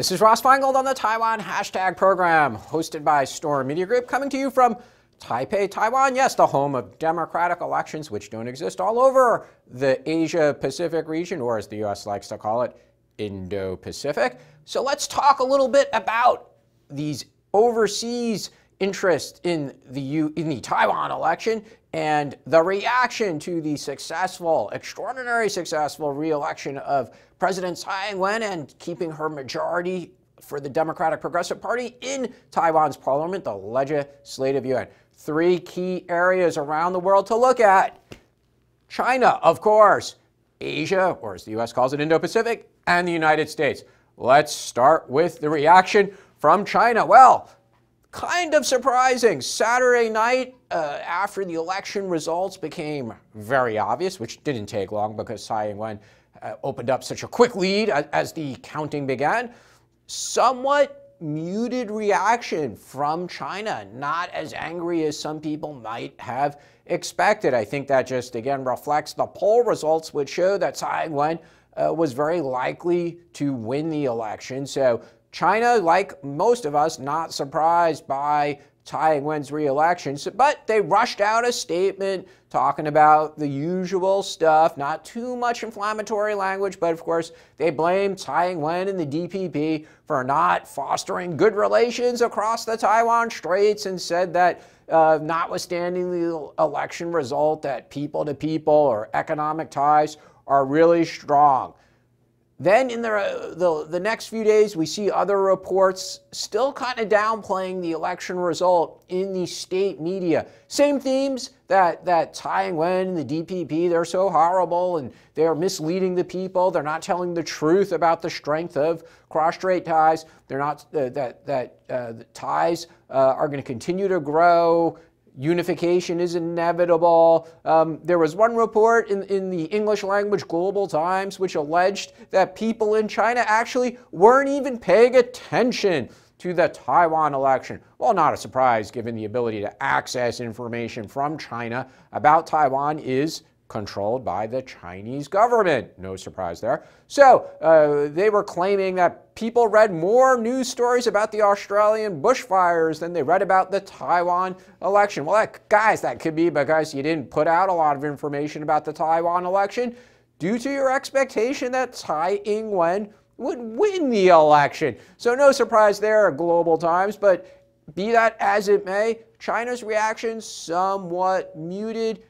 This is Ross Feingold on the Taiwan Hashtag program, hosted by Storm Media Group, coming to you from Taipei, Taiwan. Yes, the home of democratic elections, which don't exist all over the Asia-Pacific region, or as the U.S. likes to call it, Indo-Pacific. So let's talk a little bit about these overseas interests in the Taiwan election and the reaction to the extraordinarily successful re-election of President Tsai Ing-wen and keeping her majority for the Democratic Progressive Party in Taiwan's parliament, the legislative yuan. Three key areas around the world to look at. China, of course, Asia, or as the U.S. calls it, Indo-Pacific, and the United States. Let's start with the reaction from China. Well, kind of surprising. Saturday night, after the election results became very obvious, which didn't take long because Tsai Ing-wen opened up such a quick lead as the counting began, somewhat muted reaction from China, not as angry as some people might have expected. I think that just, again, reflects the poll results, which show that Tsai Ing-wen was very likely to win the election. So China, like most of us, not surprised by Tsai Ing-wen's re-election, but they rushed out a statement talking about the usual stuff, not too much inflammatory language, but of course they blamed Tsai Ing-wen and the DPP for not fostering good relations across the Taiwan Straits and said that notwithstanding the election result, that people-to-people or economic ties are really strong. Then in the next few days, we see other reports still kind of downplaying the election result in the state media. Same themes that Tsai Ing-wen and the DPP, they're so horrible and they're misleading the people. They're not telling the truth about the strength of cross-strait ties. They're not the ties are going to continue to grow. Unification is inevitable. There was one report in the English language Global Times which alleged that people in China actually weren't even paying attention to the Taiwan election. Well, not a surprise given the ability to access information from China about Taiwan is controlled by the Chinese government. No surprise there. So they were claiming that people read more news stories about the Australian bushfires than they read about the Taiwan election. Well, guys, that could be because you didn't put out a lot of information about the Taiwan election due to your expectation that Tsai Ing-wen would win the election. So no surprise there at Global Times, but be that as it may, China's reaction somewhat muted.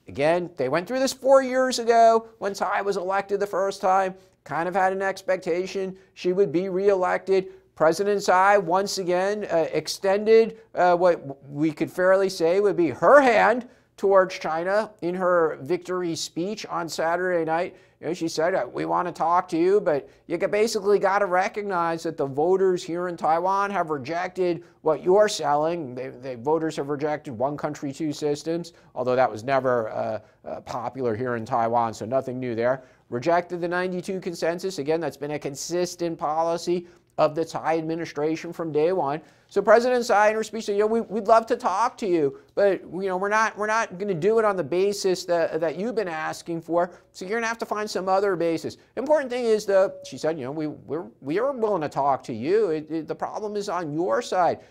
Again, they went through this 4 years ago when Tsai was elected the first time, kind of had an expectation she would be reelected. President Tsai once again extended what we could fairly say would be her hand towards China in her victory speech on Saturday night. You know, she said, we want to talk to you, but you basically got to recognize that the voters here in Taiwan have rejected what you're selling. The voters have rejected one country, two systems, although that was never popular here in Taiwan, so nothing new there. Rejected the 92 consensus. Again, that's been a consistent policy of the Tsai administration from day one. So President Tsai in her speech said, we'd love to talk to you, but we're not going to do it on the basis that you've been asking for. So you're going to have to find some other basis. Important thing is she said, we are willing to talk to you. The problem is on your side.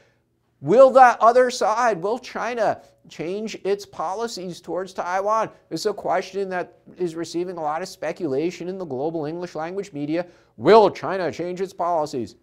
Will that other side, will China change its policies towards Taiwan? It's a question that is receiving a lot of speculation in the global English language media. Will China change its policies?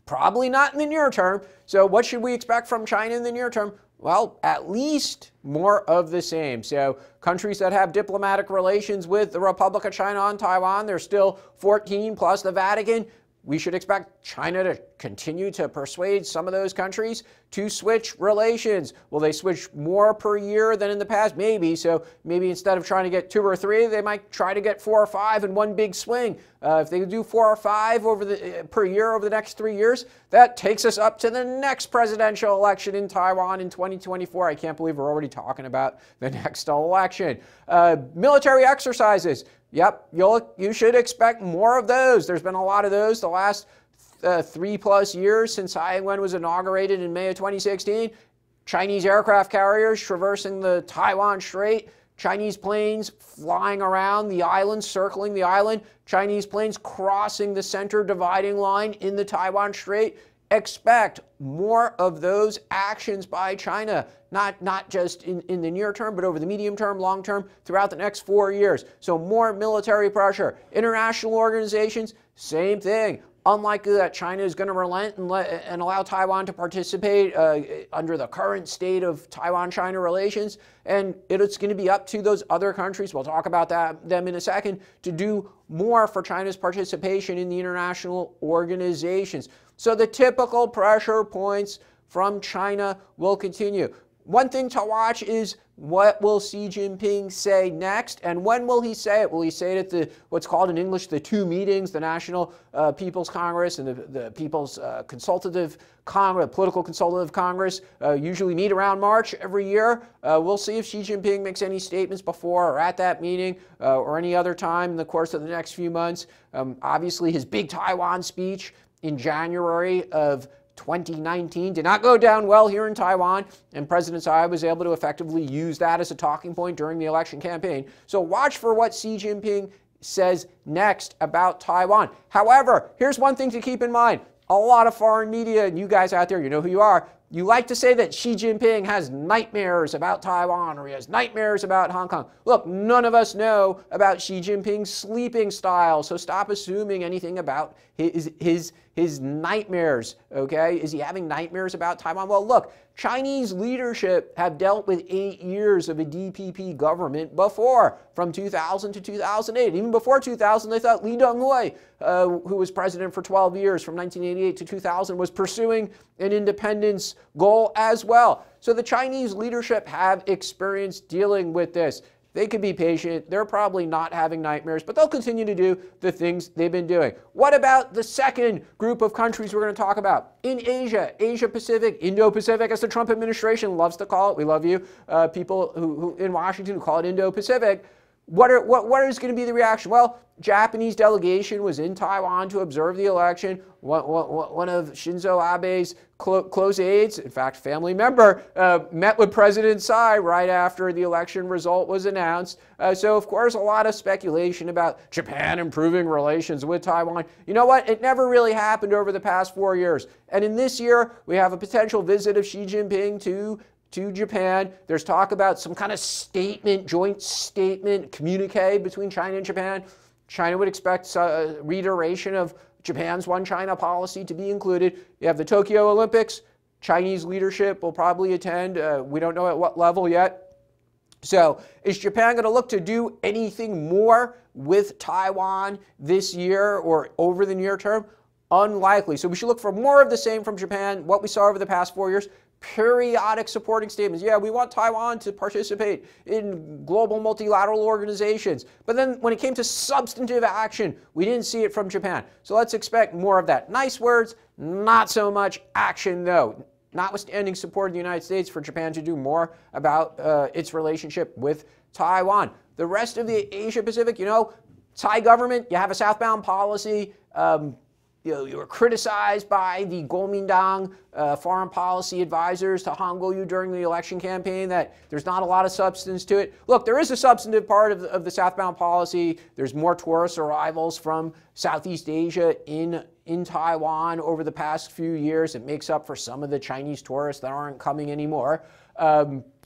Probably not in the near term. So what should we expect from China in the near term? Well, at least more of the same. So countries that have diplomatic relations with the Republic of China on Taiwan, there's still 14 plus the Vatican. We should expect China to continue to persuade some of those countries to switch relations. Will they switch more per year than in the past? Maybe. So maybe instead of trying to get 2 or 3, they might try to get 4 or 5 in one big swing. If they do 4 or 5 per year over the next 3 years, that takes us up to the next presidential election in Taiwan in 2024. I can't believe we're already talking about the next election. Military exercises. Yep, you should expect more of those. There's been a lot of those the last 3+ years since Tsai Ing-wen was inaugurated in May of 2016. Chinese aircraft carriers traversing the Taiwan Strait, Chinese planes flying around the island, circling the island, Chinese planes crossing the center dividing line in the Taiwan Strait. Expect more of those actions by China, not just in the near term, but over the medium term, long term, throughout the next 4 years. So more military pressure. International organizations, same thing. Unlikely that China is going to relent and allow Taiwan to participate under the current state of Taiwan-China relations. And it's going to be up to those other countries, we'll talk about them in a second, to do more for China's participation in the international organizations. So the typical pressure points from China will continue. One thing to watch is what will Xi Jinping say next, and when will he say it? Will he say it at what's called in English the two meetings, the National People's Congress and the People's Consultative Congress, Political Consultative Congress, usually meet around March every year. We'll see if Xi Jinping makes any statements before or at that meeting or any other time in the course of the next few months. Obviously, his big Taiwan speech in January of 2019 did not go down well here in Taiwan, and President Tsai was able to effectively use that as a talking point during the election campaign. So watch for what Xi Jinping says next about Taiwan. However, here's one thing to keep in mind. A lot of foreign media, and you guys out there, you know who you are, you like to say that Xi Jinping has nightmares about Taiwan or he has nightmares about Hong Kong. Look, none of us know about Xi Jinping's sleeping style, so stop assuming anything about his nightmares, okay? Is he having nightmares about Taiwan? Well, look, Chinese leadership have dealt with 8 years of a DPP government before, from 2000 to 2008. Even before 2000, they thought Lee Teng-hui, who was president for 12 years, from 1988 to 2000, was pursuing an independence goal as well. So the Chinese leadership have experience dealing with this. They could be patient. They're probably not having nightmares, but they'll continue to do the things they've been doing. What about the second group of countries we're going to talk about? In Asia, Asia-Pacific, Indo-Pacific, as the Trump administration loves to call it. We love you, people who in Washington who call it Indo-Pacific. What is going to be the reaction? Well, Japanese delegation was in Taiwan to observe the election. One of Shinzo Abe's close aides, in fact, family member, met with President Tsai right after the election result was announced. So, of course, a lot of speculation about Japan improving relations with Taiwan. You know what? It never really happened over the past 4 years. And in this year, we have a potential visit of Xi Jinping to Japan. There's talk about some kind of statement, joint statement, communique between China and Japan. China would expect a reiteration of Japan's One China policy to be included. You have the Tokyo Olympics. Chinese leadership will probably attend. We don't know at what level yet. So is Japan going to look to do anything more with Taiwan this year or over the near term? Unlikely. So we should look for more of the same from Japan, what we saw over the past 4 years. Periodic supporting statements. Yeah, we want Taiwan to participate in global multilateral organizations. But then when it came to substantive action, we didn't see it from Japan. So let's expect more of that. Nice words, not so much action though. Notwithstanding support of the United States for Japan to do more about its relationship with Taiwan. The rest of the Asia Pacific, you know, Thai government, you have a southbound policy. You were criticized by the Kuomintang foreign policy advisors to Kuo-yu during the election campaign that there's not a lot of substance to it. Look, there is a substantive part of the southbound policy. There's more tourist arrivals from Southeast Asia in Taiwan over the past few years. It makes up for some of the Chinese tourists that aren't coming anymore.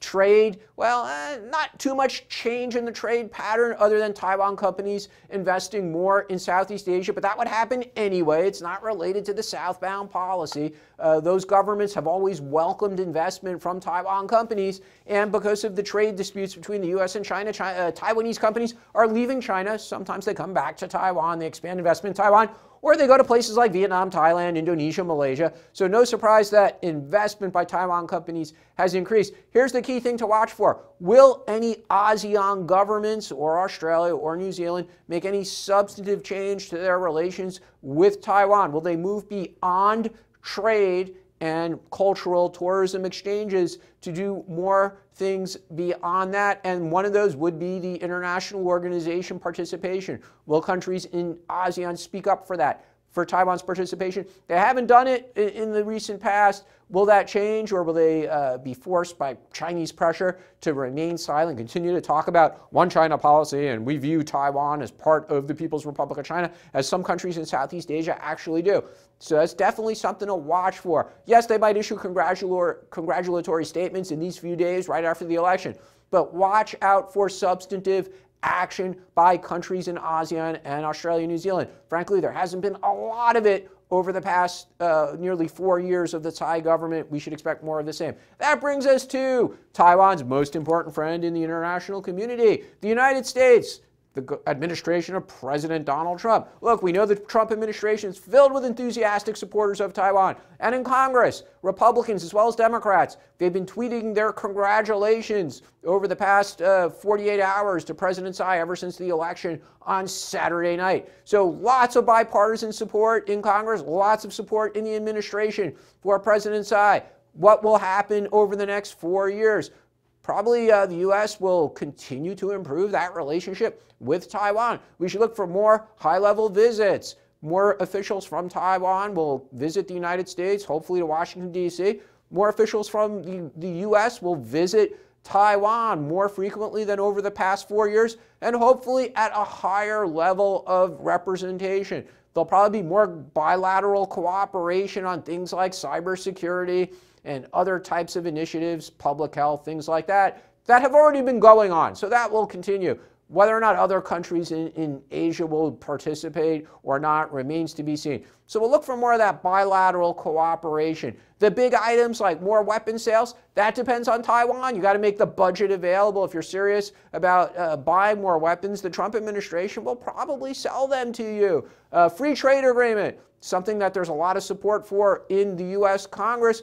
Trade, well, not too much change in the trade pattern other than Taiwan companies investing more in Southeast Asia, but that would happen anyway. It's not related to the southbound policy. Those governments have always welcomed investment from Taiwan companies, and because of the trade disputes between the US and China, Taiwanese companies are leaving China. Sometimes they come back to Taiwan, they expand investment in Taiwan, or they go to places like Vietnam, Thailand, Indonesia, Malaysia. So no surprise that investment by Taiwan companies has increased. Here's the key thing to watch for. Will any ASEAN governments or Australia or New Zealand make any substantive change to their relations with Taiwan? Will they move beyond trade and cultural tourism exchanges to do more things beyond that? And one of those would be the international organization participation. Will countries in ASEAN speak up for that? for Taiwan's participation. They haven't done it in the recent past. Will that change, or will they be forced by Chinese pressure to remain silent, continue to talk about one China policy, and we view Taiwan as part of the People's Republic of China, as some countries in Southeast Asia actually do? So that's definitely something to watch for. Yes, they might issue congratulatory statements in these few days right after the election, but watch out for substantive action by countries in ASEAN and Australia, New Zealand. Frankly, there hasn't been a lot of it over the past nearly 4 years of the Thai government. We should expect more of the same. That brings us to Taiwan's most important friend in the international community, the United States, the administration of President Donald Trump. Look, we know the Trump administration is filled with enthusiastic supporters of Taiwan. And in Congress, Republicans as well as Democrats, they've been tweeting their congratulations over the past 48 hours to President Tsai ever since the election on Saturday night. So lots of bipartisan support in Congress, lots of support in the administration for President Tsai. What will happen over the next 4 years? Probably the U.S. will continue to improve that relationship with Taiwan. We should look for more high-level visits. More officials from Taiwan will visit the United States, hopefully to Washington, D.C. More officials from the U.S. will visit Taiwan more frequently than over the past 4 years, and hopefully at a higher level of representation. There'll probably be more bilateral cooperation on things like cybersecurity and other types of initiatives, public health, things like that have already been going on. So that will continue. Whether or not other countries in Asia will participate or not remains to be seen. So we'll look for more of that bilateral cooperation. The big items like more weapon sales, that depends on Taiwan. You got to make the budget available. If you're serious about buying more weapons, the Trump administration will probably sell them to you. Free trade agreement, something that there's a lot of support for in the U.S. Congress.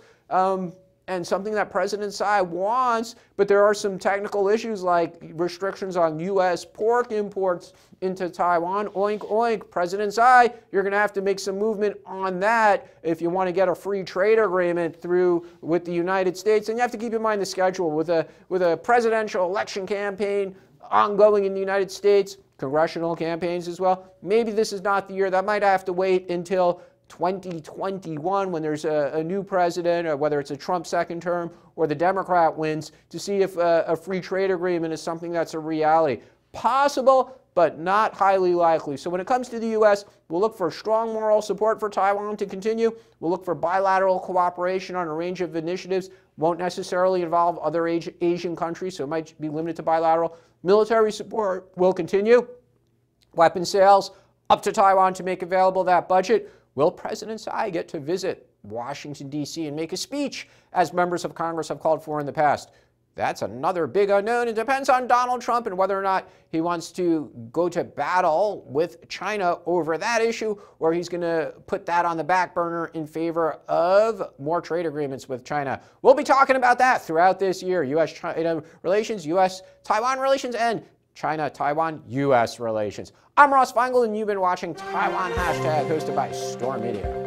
And something that President Tsai wants, but there are some technical issues like restrictions on U.S. pork imports into Taiwan. Oink, oink. President Tsai, you're going to have to make some movement on that if you want to get a free trade agreement through with the United States. And you have to keep in mind the schedule with a presidential election campaign ongoing in the United States, congressional campaigns as well. Maybe this is not the year. That might have to wait until 2021 when there's a new president, or whether it's a Trump second term or the Democrat wins, to see if a free trade agreement is something that's a reality. Possible, but not highly likely. So when it comes to the U.S., we'll look for strong moral support for Taiwan to continue. We'll look for bilateral cooperation on a range of initiatives. Won't necessarily involve other Asian countries, so it might be limited to bilateral. Military support will continue. Weapon sales up to Taiwan to make available that budget. Will President Tsai get to visit Washington, D.C. and make a speech, as members of Congress have called for in the past? That's another big unknown. It depends on Donald Trump and whether or not he wants to go to battle with China over that issue, or he's going to put that on the back burner in favor of more trade agreements with China. We'll be talking about that throughout this year. U.S.-China relations, U.S.-Taiwan relations, and China-Taiwan-U.S. relations. I'm Ross Feingold, and you've been watching Taiwan Hashtag, hosted by Storm Media.